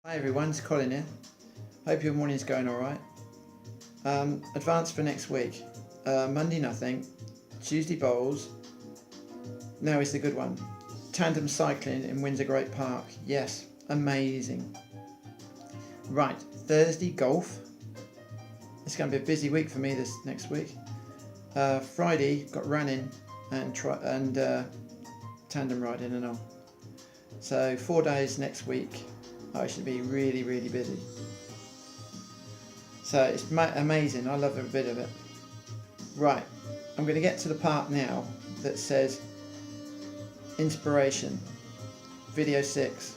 Hi everyone, it's Colin here. Hope your morning's going alright. Advance for next week. Monday nothing, Tuesday bowls. Now is the good one. Tandem cycling in Windsor Great Park. Yes, amazing. Right, Thursday golf. It's going to be a busy week for me this next week. Friday got running and tandem riding and all. So 4 days next week. I should be really busy. So it's amazing. I love every bit of it. Right, I'm going to get to the part now that says inspiration. Video 6.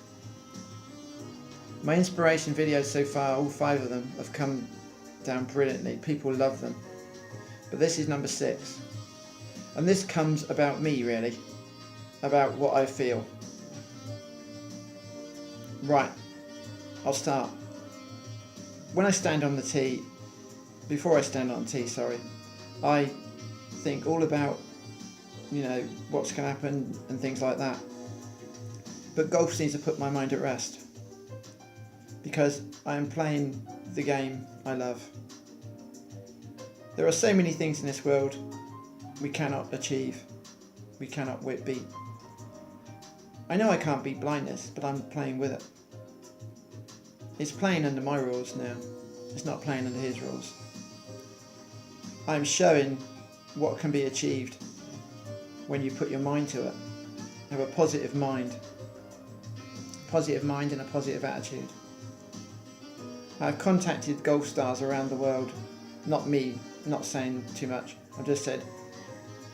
My inspiration videos so far, all 5 of them, have come down brilliantly. People love them. But this is number 6. And this comes about me, really. About what I feel. Right, I'll start. When I stand on the tee, before I stand on the tee, I think all about, what's going to happen and things like that. But golf seems to put my mind at rest because I am playing the game I love. There are so many things in this world we cannot achieve, we cannot beat. I know I can't beat blindness, but I'm playing with it. It's playing under my rules now. It's not playing under his rules. I'm showing what can be achieved when you put your mind to it. Have a positive mind. Positive mind and a positive attitude. I've contacted golf stars around the world. Not me, not saying too much. I've just said,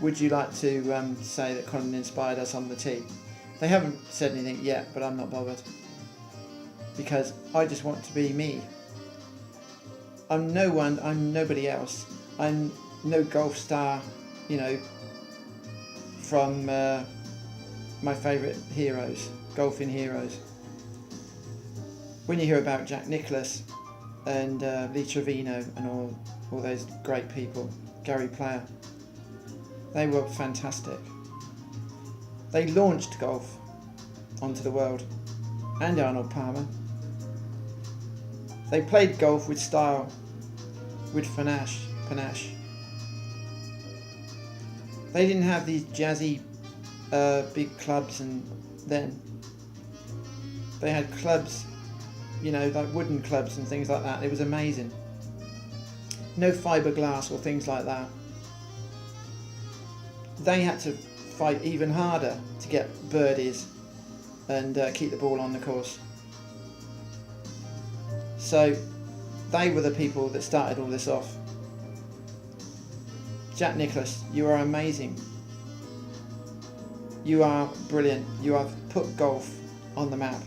would you like to say that Colin inspired us on the tee? They haven't said anything yet, but I'm not bothered. Because I just want to be me. I'm no one, I'm nobody else. I'm no golf star, from my favourite heroes, golfing heroes. When you hear about Jack Nicklaus and Lee Trevino and all those great people, Gary Player, they were fantastic. They launched golf onto the world, and Arnold Palmer. They played golf with style, with panache. They didn't have these jazzy big clubs, and then they had clubs, like wooden clubs and things like that. It was amazing. No fiberglass or things like that. They had to fight even harder to get birdies and keep the ball on the course. So they were the people that started all this off. Jack Nicklaus, you are amazing. You are brilliant. You have put golf on the map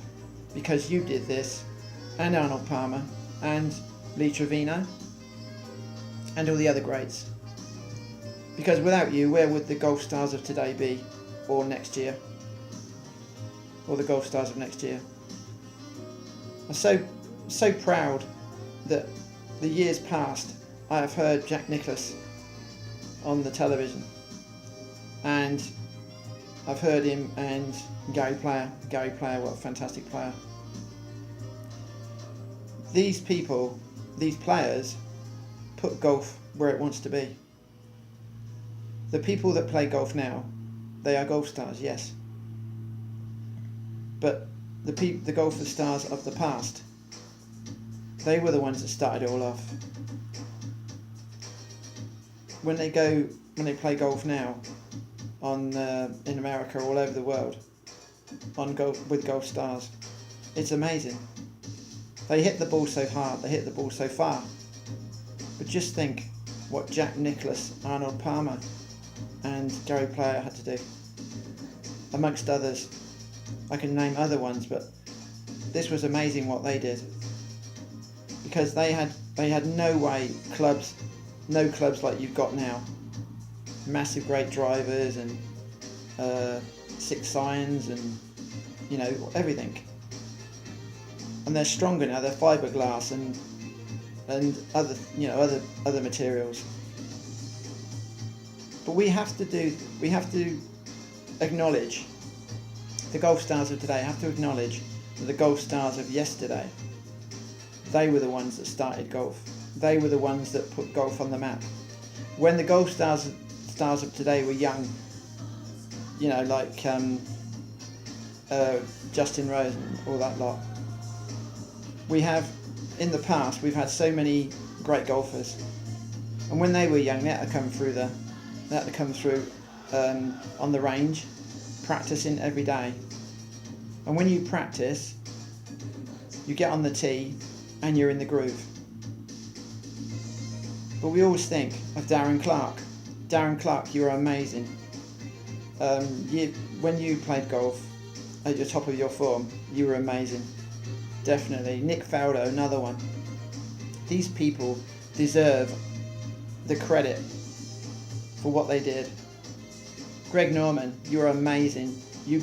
because you did this, and Arnold Palmer and Lee Trevino and all the other greats. Because without you, where would the golf stars of today be, or next year, or the golf stars of next year? I'm so proud that the years past I have heard Jack Nicklaus on the television, and I've heard him and Gary Player, what a fantastic player. These people, these players, put golf where it wants to be. The people that play golf now, they are golf stars, yes. But the golf stars of the past, they were the ones that started it all off. When they play golf now, in America, all over the world, with golf stars, it's amazing. They hit the ball so hard, they hit the ball so far. But just think what Jack Nicklaus, Arnold Palmer, and Gary Player had to do, amongst others. I can name other ones, but this was amazing what they did, because they had no clubs like you've got now. Massive great drivers and 6 irons and everything. And they're stronger now. They're fiberglass and other materials. But we have to acknowledge, the golf stars of today have to acknowledge the golf stars of yesterday, they were the ones that started golf. They were the ones that put golf on the map. When the golf stars of today were young, you know, like Justin Rose and all that lot, in the past we've had so many great golfers, and when they were young, they had to come through on the range, practicing every day. And when you practice, you get on the tee and you're in the groove. But we always think of Darren Clarke. Darren Clarke, you were amazing. When you played golf at the top of your form, you were amazing. Definitely. Nick Faldo, another one. These people deserve the credit for what they did. Greg Norman, you were amazing. You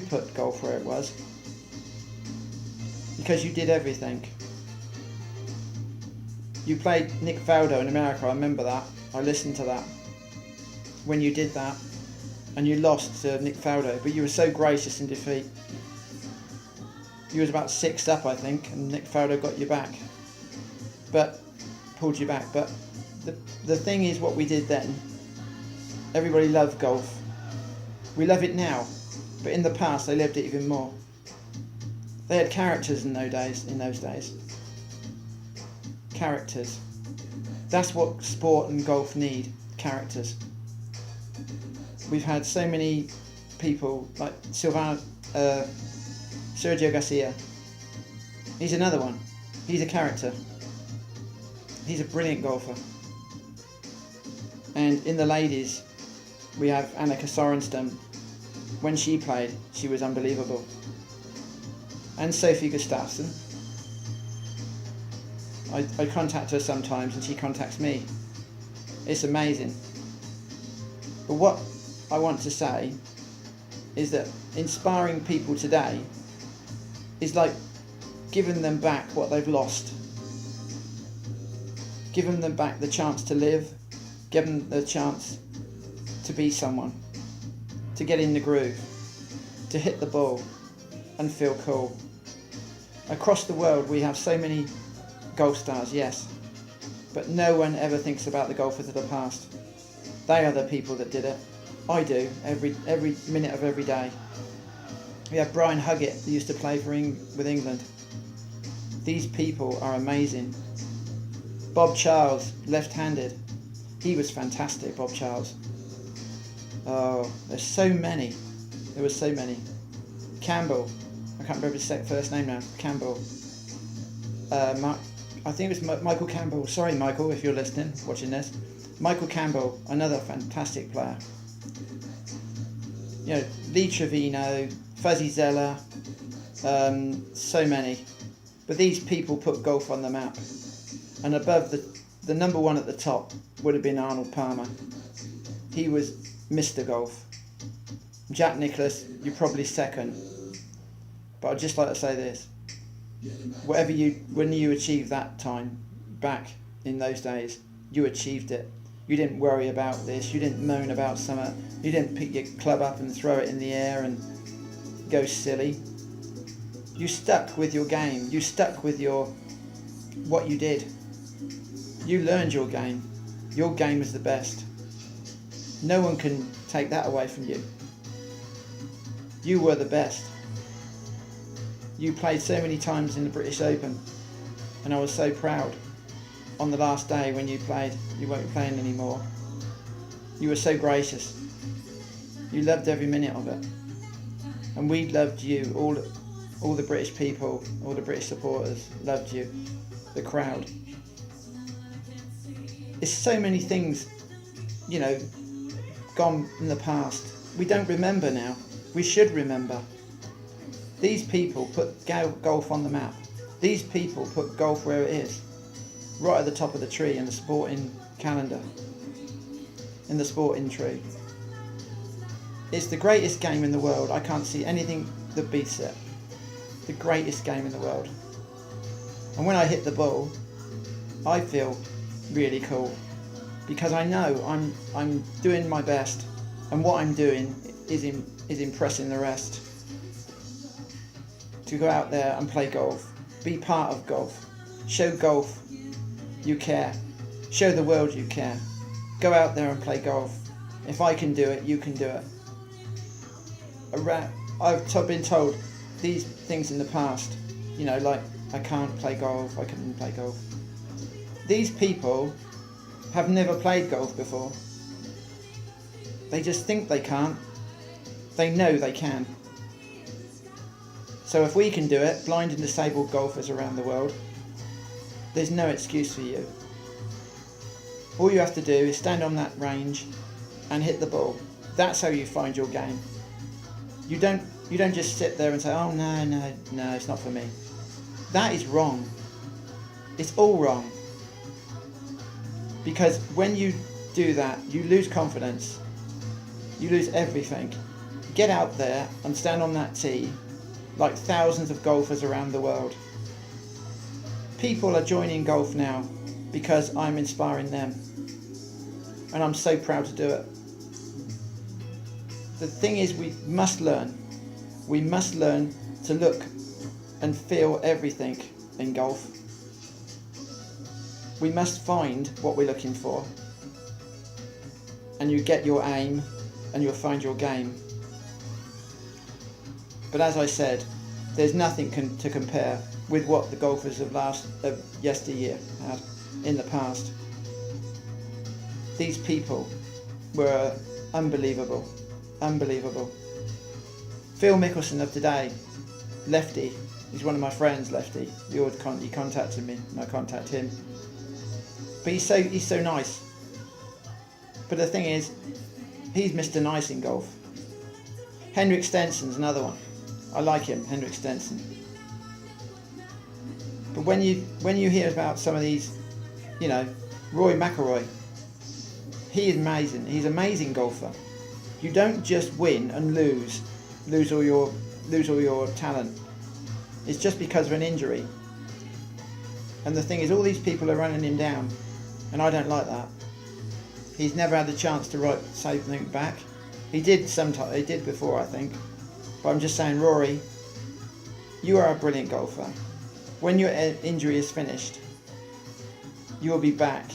put golf where it was because you did everything. You played Nick Faldo in America, I remember that. I listened to that. When you did that, and you lost to Nick Faldo, but you were so gracious in defeat. You was about 6 up, I think, and Nick Faldo got you back. Pulled you back. But the thing is, what we did then, everybody loved golf. We love it now, but in the past they loved it even more. They had characters in those days. Characters. That's what sport and golf need, characters. We've had so many people like Sergio Garcia. He's another one. He's a character. He's a brilliant golfer. And in the ladies, we have Annika Sorenstam. When she played, she was unbelievable. And Sophie Gustafsson. I contact her sometimes and she contacts me. It's amazing. But what I want to say is that inspiring people today is like giving them back what they've lost. Giving them back the chance to live, giving them the chance to be someone, to get in the groove, to hit the ball and feel cool. Across the world we have so many golf stars, yes, but no one ever thinks about the golfers of the past. They are the people that did it. I do, every minute of every day. We have Brian Huggett, who used to play with England. These people are amazing. Bob Charles, left-handed. He was fantastic, Bob Charles. Oh, there's so many. There were so many. Campbell, I can't remember his first name now. Campbell. I think it was Michael Campbell. Sorry, Michael, if you're listening, watching this. Michael Campbell, another fantastic player. You know, Lee Trevino, Fuzzy Zeller, so many. But these people put golf on the map. And above the number one at the top would have been Arnold Palmer. He was Mr. Golf. Jack Nicklaus, you're probably second. But I'd just like to say this. When you achieved that time back in those days, you achieved it. You didn't worry about this, you didn't moan about something, you didn't pick your club up and throw it in the air and go silly. You stuck with your game, you stuck with what you did. You learned your game. Your game is the best. No one can take that away from you. You were the best. You played so many times in the British Open, and I was so proud. On the last day when you played, you won't be playing anymore. You were so gracious. You loved every minute of it. And we loved you, all the British people, all the British supporters loved you, the crowd. It's so many things, you know, gone in the past. We don't remember now. We should remember. These people put golf on the map. These people put golf where it is. Right at the top of the tree in the sporting calendar. In the sporting tree. It's the greatest game in the world. I can't see anything that beats it. The greatest game in the world. And when I hit the ball, I feel really cool. Because I know I'm doing my best. And what I'm doing is impressing the rest. to go out there and play golf. Be part of golf. Show golf you care. Show the world you care. Go out there and play golf. If I can do it, you can do it. I've been told these things in the past, like I can't play golf, I couldn't play golf. These people have never played golf before. They just think they can't. They know they can. So if we can do it, blind and disabled golfers around the world, there's no excuse for you. All you have to do is stand on that range and hit the ball. That's how you find your game. You don't just sit there and say, oh no, it's not for me. That is wrong. It's all wrong. Because when you do that, you lose confidence. You lose everything. Get out there and stand on that tee like thousands of golfers around the world. People are joining golf now because I'm inspiring them. And I'm so proud to do it. The thing is, we must learn. We must learn to look and feel everything in golf. We must find what we're looking for. And you get your aim and you'll find your game. But as I said, there's nothing to compare with what the golfers of yesteryear had in the past. These people were unbelievable. Unbelievable. Phil Mickelson of today, Lefty, he's one of my friends, Lefty. He contacted me and I contacted him. But he's so nice. But the thing is, he's Mr. Nice in golf. Henrik Stenson's another one. I like him, Henrik Stenson. But when you hear about some of these, Rory McIlroy, he is amazing. He's an amazing golfer. You don't just win and lose all your talent. It's just because of an injury. And the thing is, all these people are running him down, and I don't like that. He's never had the chance to say something back. He did sometime. He did before, I think. But I'm just saying, Rory, you are a brilliant golfer. When your injury is finished, you will be back.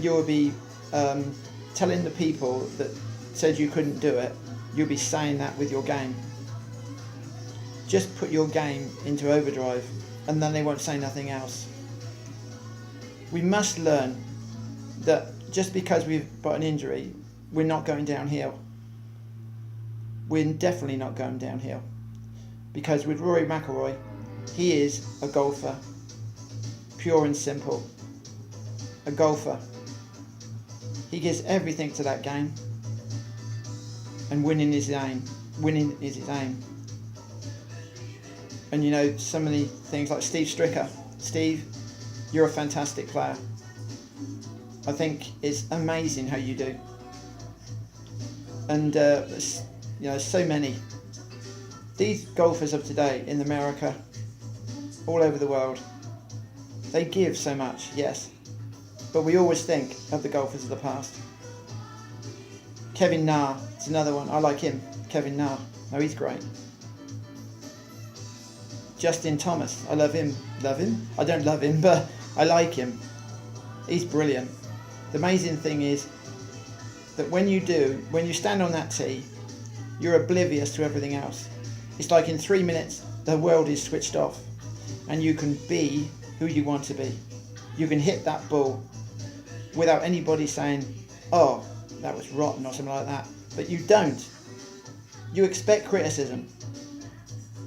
You will be telling the people that said you couldn't do it, you'll be saying that with your game. Just put your game into overdrive and then they won't say nothing else. We must learn that just because we've got an injury, we're not going downhill. We're definitely not going downhill. Because with Rory McIlroy, he is a golfer, pure and simple. A golfer. He gives everything to that game. And winning is his aim. Winning is his aim. And some of the things like Steve Stricker. Steve, you're a fantastic player. I think it's amazing how you do. And so many. These golfers of today in America, all over the world, they give so much, yes. But we always think of the golfers of the past. Kevin Na is another one. I like him. Kevin Na. Oh, he's great. Justin Thomas. I love him. Love him? I don't love him, but I like him. He's brilliant. The amazing thing is that when you stand on that tee, you're oblivious to everything else. It's like in 3 minutes, the world is switched off and you can be who you want to be. You can hit that ball without anybody saying, oh, that was rotten or something like that. But you don't. You expect criticism.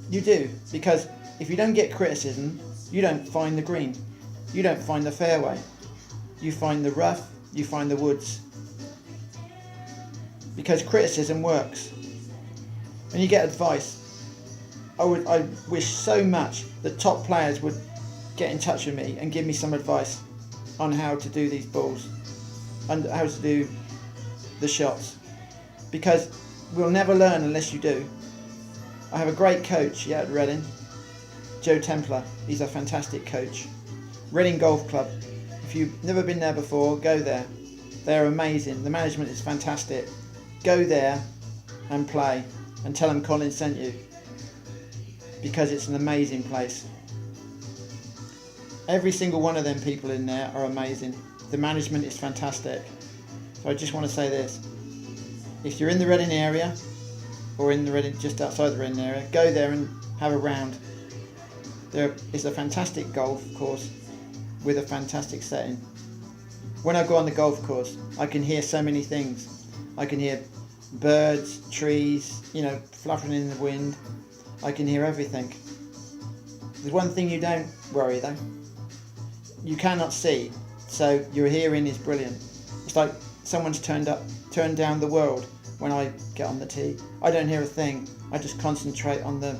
You do, because if you don't get criticism, you don't find the green. You don't find the fairway. You find the rough, you find the woods. Because criticism works. When you get advice, I wish so much that top players would get in touch with me and give me some advice on how to do these balls and how to do the shots, because we'll never learn unless you do. I have a great coach at Reading, Joe Templar. He's a fantastic coach. Reading Golf Club. If you've never been there before, go there. They're amazing. The management is fantastic. Go there and play and tell them Colin sent you. because it's an amazing place. Every single one of them people in there are amazing. The management is fantastic. So I just want to say this. If you're in the Reading area, or in the Reading, just outside the Reading area, go there and have a round. There is a fantastic golf course with a fantastic setting. When I go on the golf course, I can hear so many things. I can hear birds, trees, fluttering in the wind. I can hear everything. There's one thing you don't worry though. You cannot see, so your hearing is brilliant. It's like someone's turned down the world when I get on the tee. I don't hear a thing. I just concentrate on the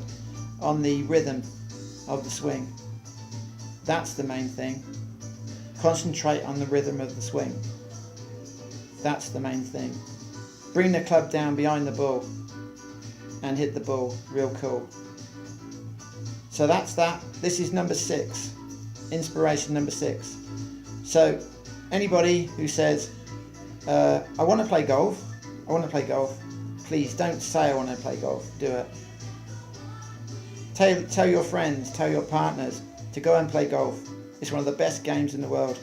rhythm of the swing. That's the main thing. Concentrate on the rhythm of the swing. That's the main thing. Bring the club down behind the ball and hit the ball real cool. So that's that. This is number 6. Inspiration number 6. So anybody who says, I want to play golf, please don't say I want to play golf. Do it. Tell your friends, tell your partners to go and play golf. It's one of the best games in the world.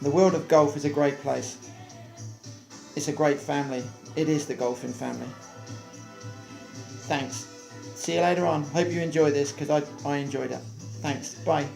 The world of golf is a great place. It's a great family. It is the golfing family. Thanks. See you later on. Hope you enjoy this because I enjoyed it. Thanks. Bye.